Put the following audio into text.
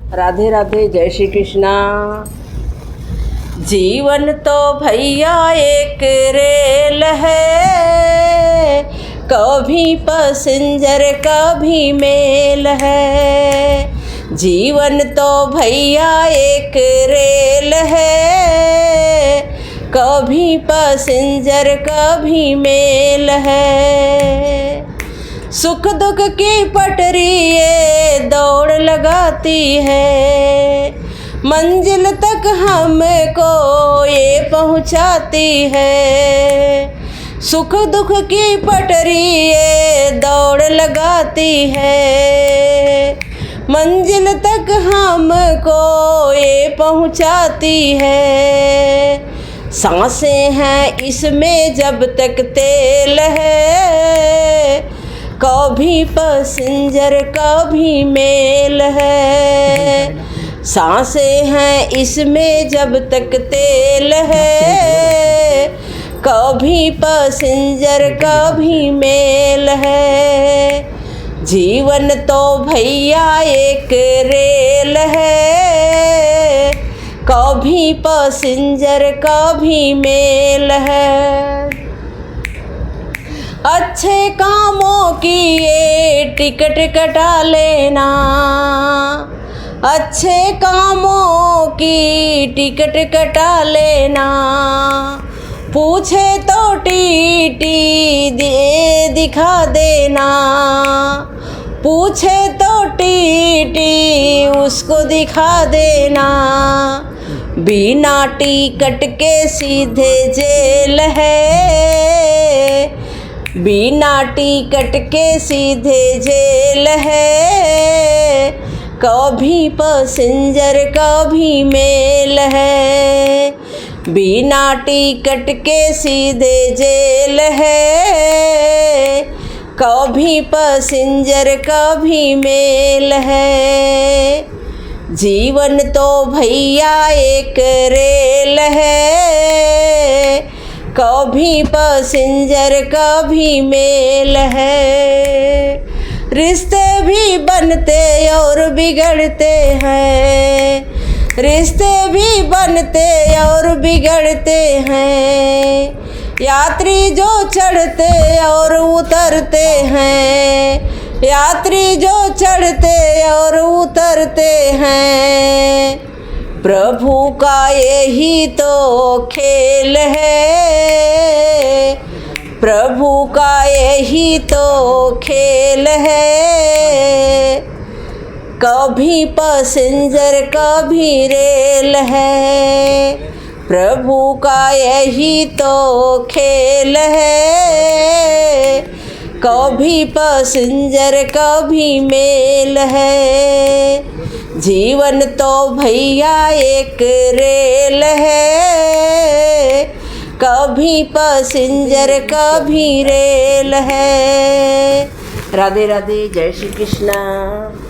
राधे राधे, जय श्री कृष्णा। जीवन तो भैया एक रेल है, कभी पैसेंजर कभी मेल है। जीवन तो भैया एक रेल है, कभी पैसेंजर कभी मेल है। सुख दुख की पटरी ये दौड़ लगाती है, मंजिल तक हमको ये पहुंचाती है। सुख दुख की पटरी ये दौड़ लगाती है, मंजिल तक हमको ये पहुंचाती है। सांसें हैं इसमें जब तक तेल है, कभी पैसेंजर कभी मेल है। सांसें हैं इसमें जब तक तेल है, कभी पैसेंजर कभी मेल है। जीवन तो भैया एक रेल है, कभी पैसेंजर कभी मेल है। अच्छे कामों की ये टिकट कटा लेना, अच्छे कामों की टिकट कटा लेना। पूछे तो टीटी दे दिखा देना, पूछे तो टीटी उसको दिखा देना। बिना टिकट के सीधे जेल है, बिना टिकट के सीधे जेल है। कभी पैसेंजर कभी मेल है, बिना टिकट के सीधे जेल है। कभी पैसेंजर कभी मेल है। जीवन तो भैया एक रेल है, कभी पैसेंजर कभी मेल है। रिश्ते भी बनते और बिगड़ते हैं, रिश्ते भी बनते और बिगड़ते हैं। यात्री जो चढ़ते और उतरते हैं, यात्री जो चढ़ते और उतरते हैं। प्रभु का यही तो खेल है, प्रभु का यही तो खेल है। कभी पैसेंजर कभी रेल है, प्रभु का यही तो खेल है। कभी पैसेंजर कभी मेल है। जीवन तो भैया एक रेल है, कभी पैसेंजर कभी रेल है। राधे राधे, जय श्री कृष्णा।